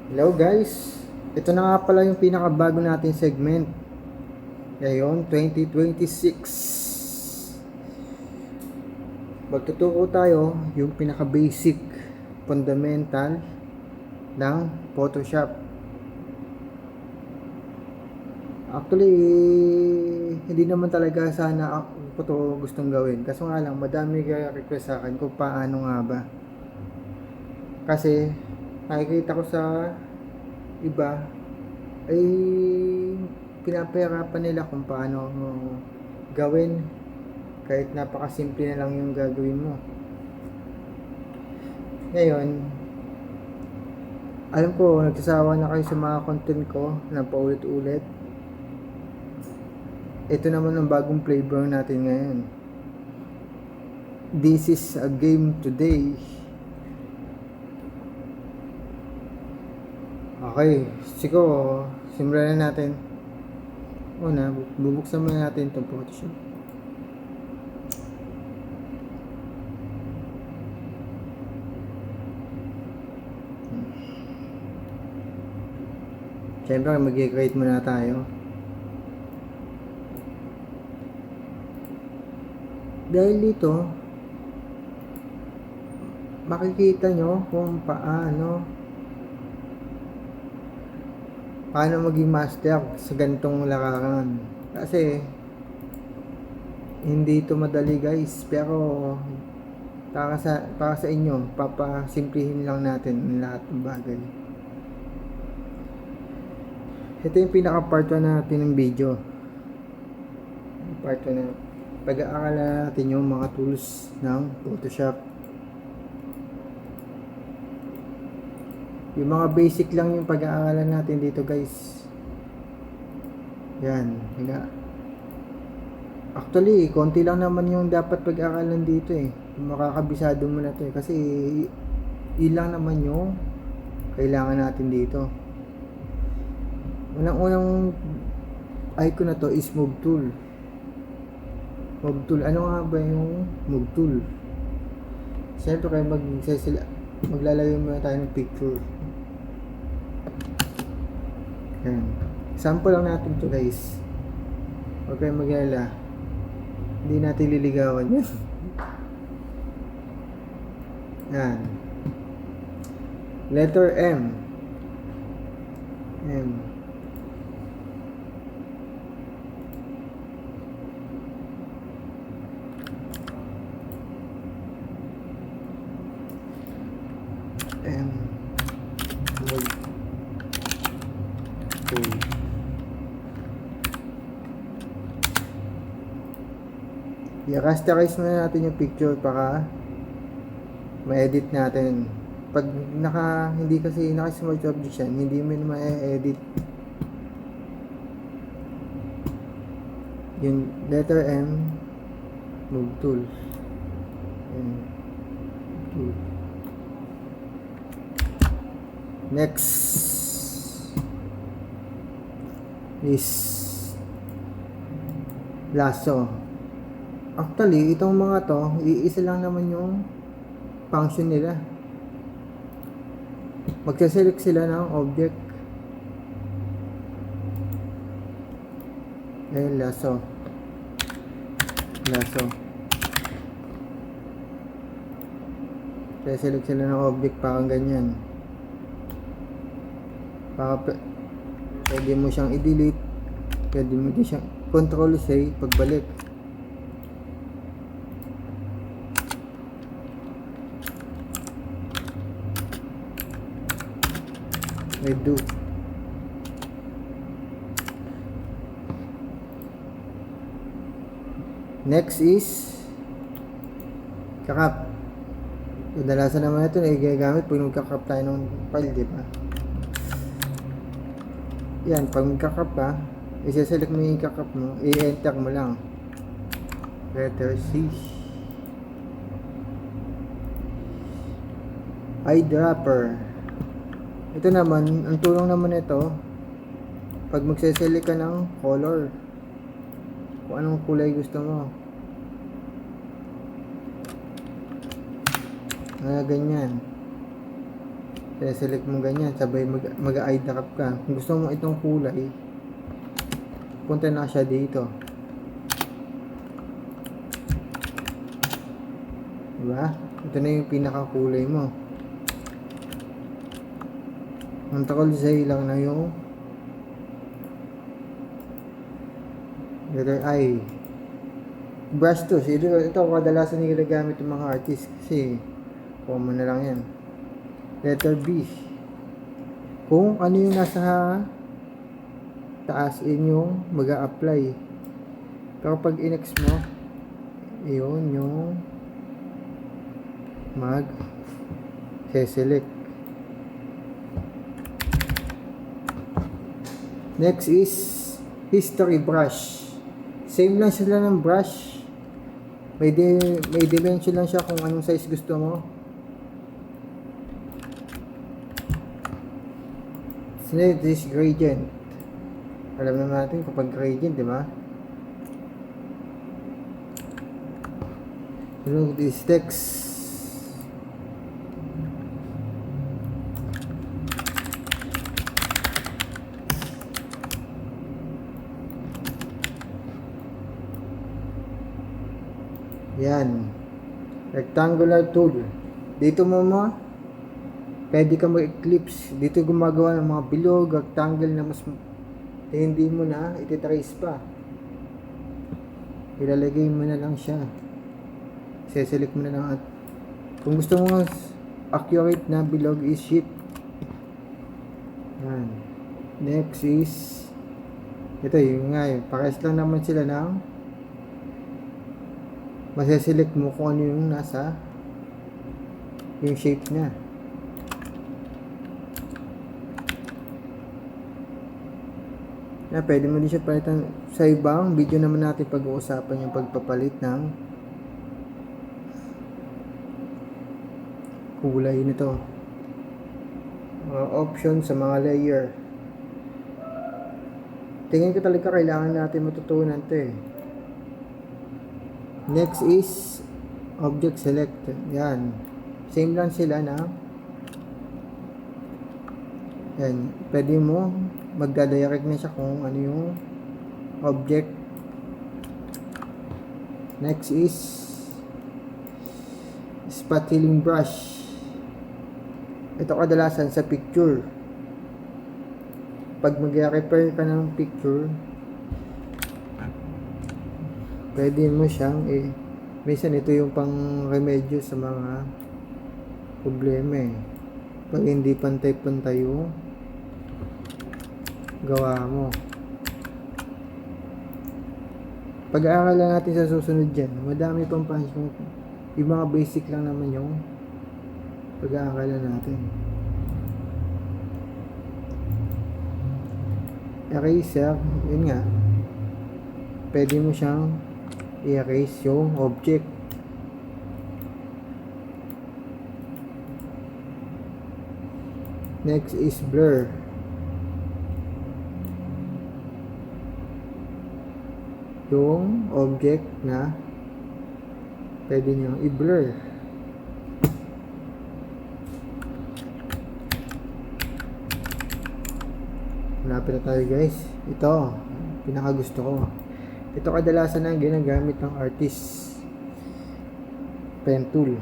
Hello guys, ito na nga pala yung pinakabago natin segment ngayon 2026. Magtuturo tayo yung pinaka-basic fundamental ng Photoshop. Actually, hindi naman talaga sana ako ito gustong gawin, kaso nga lang madami kaya request sa akin kung paano nga ba, kasi nakikita ko sa iba ay pinapahirapan nila kung paano gawin, kahit napakasimple na lang yung gagawin mo. Ngayon, alam ko nagsasawa na kayo sa mga content ko na paulit-ulit. Ito naman ang bagong flavor natin ngayon. This is a game today. Okay, siguro simulan na natin. Una, bubuksan muna natin itong Photoshop. Siyempre, mag-create muna tayo. Dahil dito, makikita nyo kung paano maging master sa ganitong lakaran. Kasi, hindi ito madali guys, pero para sa inyo, papasimplihin lang natin ang lahat ng bagay. Ito yung pinaka part 1 natin ng video. Part 1 na pag-aaralan natin yung mga tools ng Photoshop. Yung mga basic lang yung pag-aaralan natin dito guys. Yan. Actually, konti lang naman yung dapat pag-aaralan dito eh. Makakabisado mo na to eh. Kasi ilang naman yung kailangan natin dito. Unang icon na to is move tool. Move tool. Ano nga ba yung move tool? Siyempre maglalagay muna tayo ng picture. Yan. Sample lang natin to guys. Huwag kayong mag-alala. Hindi natin liligawan yan. Yan. Letter M. M. M. I-rasterize muna natin yung picture para ma-edit natin. Pag hindi kasi naka-smart object yan, hindi mo na ma-edit yung letter M. Move tool. Tool. Next is lasso. Actually, itong mga to, iisa lang naman yung function nila. Magsaselect sila ng object. Ayan, lasso. Magsaselect sila ng object parang ganyan. Pwede mo siyang i-delete. Pwede mo din siyang Control-C pagbalik. Redo. Next is kakap. Kadalasan naman ito na igagamit pag magkakap tayo ng file, di ba? Yan, pag magkakap ka, isa-select mo yung kakap mo, i-enter mo lang. Letter C. Eyedropper. Ito naman, ang tulong naman ito, pag magse-select ka ng color, kung anong kulay gusto mo. Ganyan. select mo ganyan, sabay mag-eye drop ka. Kung gusto mo itong kulay, punta na siya dito. Diba? Ito na yung pinaka-kulay mo. Ang takol sa'yo lang na yung letter I. Brush to. Ito kadalasan yung ginagamit ng mga artist kasi common na lang yan. Letter B. Kung ano yung nasa taas, yung mag-a-apply. Pero pag in-X mo, yun yung mag-select. Next is history brush. Same lang sila ng brush. May dimension lang siya kung anong size gusto mo. Next is gradient. Alam na natin kapag gradient, di ba? Sunod is text. Yan. Rectangular tool. Dito mo pwede ka mag-eclipse. Dito gumagawa ng mga bilog, rectangle na mas hindi mo na ititrace pa. Ilalagay mo na lang siya. Seselect mo na lang at kung gusto mo accurate na bilog is shift. Yan. Next is ito yung nga yun. Pares lang naman sila ng maseselect mo kung ano yung nasa yung shape niya. Pwede mo din siya palitan sa ibang video naman natin pag-uusapan yung pagpapalit ng kulay nito. Mga option sa mga layer. Tingin ko talaga kailangan natin matutunan to eh. Next is object select. Yan. Same lang sila na yan. Pwede mo magdadirect na siya kung ano yung object. Next is spot filling brush. Ito kadalasan sa picture. Pag mag-repair ka ng picture, pwede mo siyang minsan ito yung pang remedyo sa mga problema eh. Pag hindi pantay-pantay yung gawa mo. Pag-aaralan natin sa susunod dyan. Madami pang punishment. Yung mga basic lang naman yung pag-aaralan natin. Eraser, yun nga. Pwede mo siyang i-erase yung object. Next is blur. Yung object na pwede nyo i-blur. Malapit na tayo guys. Ito, pinakagusto ko. Ito kadalasan ang ginagamit ng artist. Pen tool.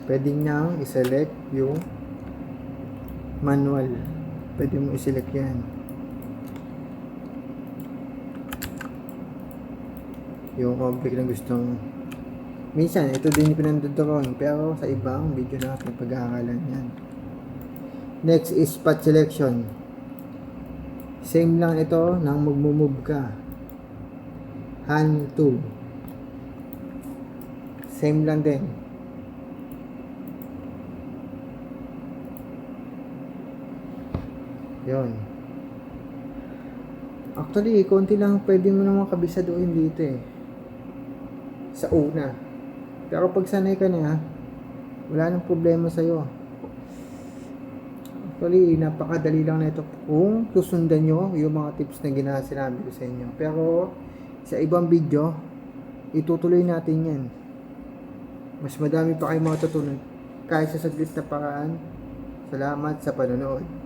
Pwede niyang i-select yung manual. Pwede mo i-select yan. Yung object na gustong minsan, ito din yung pinanduduroin pero sa ibang video natin pag-aaralan yan. Next is spot selection. Same lang ito nang mag-move ka. Hand tool. Same lang din. Yun. Actually, konti lang pwede mo naman kabisaduhin dito eh. Sa una. Pero pag sanay ka na, wala nang problema sa'yo. Actually, napakadali lang na ito kung susundan nyo yung mga tips na sinabi ko sa inyo. Pero, sa ibang video, itutuloy natin yan. Mas madami pa kayong matutunan kahit sa saglit na paraan. Salamat sa panonood.